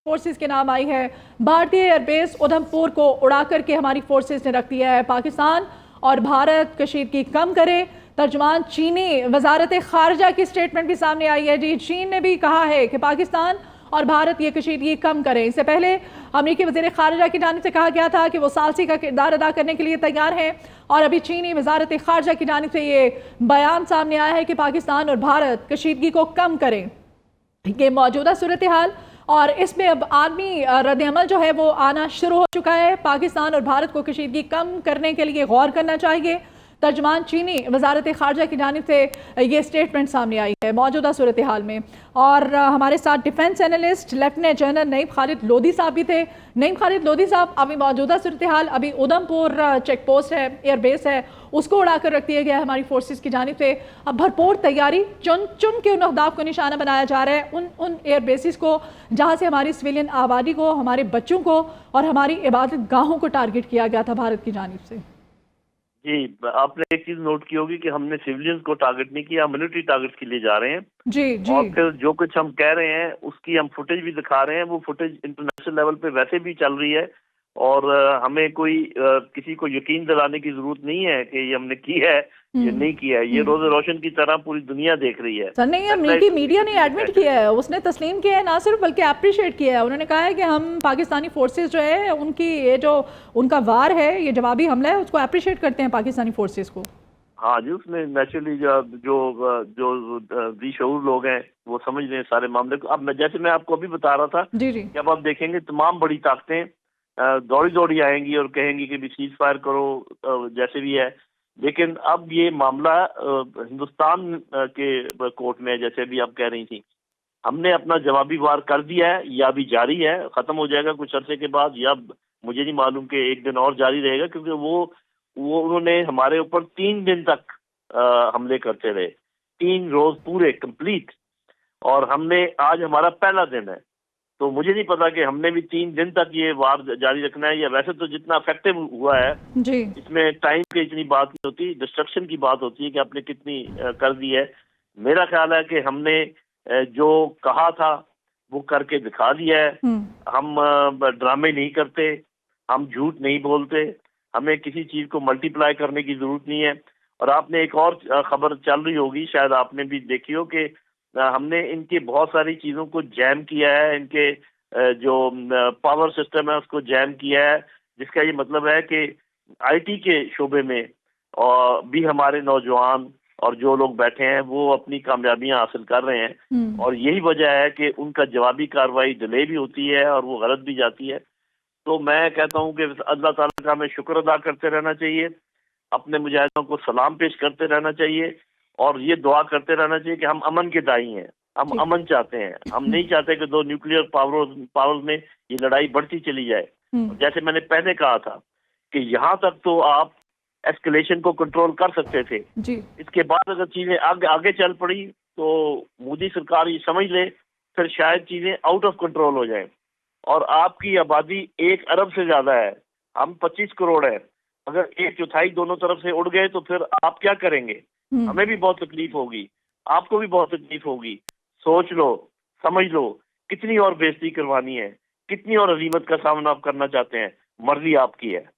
Forces کے نام آئی ہے۔ بھارتی ایئر بیس ادھمپور کو اڑا کر کے ہماری فورسز نے رکھ دیا ہے۔ پاکستان اور بھارت کشیدگی کم کرے۔ ترجمان چینی وزارت خارجہ کی سٹیٹمنٹ بھی سامنے آئی ہے۔ چین نے بھی کہا ہے کہ پاکستان اور بھارت یہ کشیدگی کم کریں۔ اس سے پہلے امریکی وزیر خارجہ کی جانب سے کہا گیا تھا کہ وہ ثالثی کا کردار ادا کرنے کے لیے تیار ہیں، اور ابھی چینی وزارت خارجہ کی جانب سے یہ بیان سامنے آیا ہے کہ پاکستان اور بھارت کشیدگی کو کم کریں۔ یہ موجودہ صورتحال اور اس میں اب عالمی رد عمل جو ہے وہ آنا شروع ہو چکا ہے۔ پاکستان اور بھارت کو کشیدگی کم کرنے کے لیے غور کرنا چاہیے۔ ترجمان چینی وزارت خارجہ کی جانب سے یہ سٹیٹمنٹ سامنے آئی ہے موجودہ صورتحال میں۔ اور ہمارے ساتھ ڈیفنس اینالسٹ لیفٹیننٹ جنرل نعیم خالد لودھی صاحب بھی تھے۔ نعیم خالد لودھی صاحب، ابھی موجودہ صورتحال، ابھی ادھمپور چیک پوسٹ ہے، ایئر بیس ہے، اس کو اڑا کر رکھ دیا گیا ہے ہماری فورسز کی جانب سے۔ اب بھرپور تیاری، چن کے ان اہداف کو نشانہ بنایا جا رہا ہے، ان ایئر بیسز کو جہاں سے ہماری سویلین آبادی کو، ہمارے بچوں کو اور ہماری عبادت گاہوں کو ٹارگٹ کیا گیا تھا بھارت کی جانب سے۔ جی، آپ نے ایک چیز نوٹ کی ہوگی کہ ہم نے سیولینز کو ٹارگٹ نہیں کیا، ملٹری ٹارگٹ کے لیے جا رہے ہیں۔ جی جی۔ اور پھر جو کچھ ہم کہہ رہے ہیں اس کی ہم فوٹیج بھی دکھا رہے ہیں، وہ فوٹیج انٹرنیشنل لیول پہ ویسے بھی چل رہی ہے، اور ہمیں کوئی کسی کو یقین دلانے کی ضرورت نہیں ہے کہ یہ ہم نے کی ہے، یہ نہیں کیا ہے۔ یہ روز روشن کی طرح پوری دنیا دیکھ رہی ہے۔ سر نہیں، امریکی میڈیا نے ایڈمٹ کیا ہے، اس نے تسلیم کیا ہے، نہ صرف بلکہ اپریشیٹ کیا ہے۔ انہوں نے کہا ہے کہ ہم پاکستانی فورسز جو ہے ان کی یہ جو ان کا وار ہے، یہ جوابی حملہ ہے، اس کو اپریشیٹ کرتے ہیں پاکستانی فورسز کو۔ ہاں جی، اس میں نیچرلی جو ذی شعور لوگ ہیں وہ سمجھ رہے ہیں سارے معاملے کو۔ اب جیسے میں آپ کو ابھی بتا رہا تھا جی جی، کہ اب آپ دیکھیں گے تمام بڑی طاقتیں دوڑی آئیں گی اور کہیں گی کہ بھی سیز فائر کرو، جیسے بھی ہے۔ لیکن اب یہ معاملہ ہندوستان کے کورٹ میں ہے، جیسے ابھی آپ کہہ رہی تھیں۔ ہم نے اپنا جوابی وار کر دیا ہے، یا ابھی جاری ہے، ختم ہو جائے گا کچھ عرصے کے بعد، یا مجھے نہیں معلوم کہ ایک دن اور جاری رہے گا، کیونکہ وہ انہوں نے ہمارے اوپر 3 دن تک حملے کرتے رہے، 3 روز پورے کمپلیٹ، اور ہم نے آج ہمارا پہلا دن ہے، تو مجھے نہیں پتا کہ ہم نے بھی 3 دن تک یہ وار جاری رکھنا ہے، یا ویسے تو جتنا افیکٹو ہوا ہے جی اس میں ٹائم کی اتنی بات نہیں ہوتی، ڈسٹرکشن کی بات ہوتی ہے کہ آپ نے کتنی کر دی ہے۔ میرا خیال ہے کہ ہم نے جو کہا تھا وہ کر کے دکھا دیا ہے۔ ہم ڈرامے نہیں کرتے، ہم جھوٹ نہیں بولتے، ہمیں کسی چیز کو ملٹی پلائی کرنے کی ضرورت نہیں ہے۔ اور آپ نے ایک اور خبر چل رہی ہوگی، شاید آپ نے بھی دیکھی ہو، کہ ہم نے ان کی بہت ساری چیزوں کو جیم کیا ہے، ان کے جو پاور سسٹم ہے اس کو جیم کیا ہے، جس کا یہ مطلب ہے کہ آئی ٹی کے شعبے میں بھی ہمارے نوجوان اور جو لوگ بیٹھے ہیں وہ اپنی کامیابیاں حاصل کر رہے ہیں، اور یہی وجہ ہے کہ ان کا جوابی کارروائی ڈیلے بھی ہوتی ہے اور وہ غلط بھی جاتی ہے۔ تو میں کہتا ہوں کہ اللہ تعالیٰ کا ہمیں شکر ادا کرتے رہنا چاہیے، اپنے مجاہدوں کو سلام پیش کرتے رہنا چاہیے، اور یہ دعا کرتے رہنا چاہیے کہ ہم امن کے دائی ہیں، ہم امن چاہتے ہیں، ہم نہیں چاہتے کہ 2 نیوکلیئر پاورز میں یہ لڑائی بڑھتی چلی جائے۔ جیسے میں نے پہلے کہا تھا کہ یہاں تک تو آپ ایسکلیشن کو کنٹرول کر سکتے تھے، اس کے بعد اگر چیزیں آگے چل پڑی تو مودی سرکار یہ سمجھ لے پھر شاید چیزیں آؤٹ آف کنٹرول ہو جائیں۔ اور آپ کی آبادی 1 ارب سے زیادہ ہے، ہم 25 کروڑ ہیں، اگر 1/4 دونوں طرف سے اڑ گئے تو پھر آپ کیا کریں گے؟ ہمیں بھی بہت تکلیف ہوگی، آپ کو بھی بہت تکلیف ہوگی۔ سوچ لو، سمجھ لو، کتنی اور بےزتی کروانی ہے، کتنی اور عزیمت کا سامنا آپ کرنا چاہتے ہیں، مرضی آپ کی ہے۔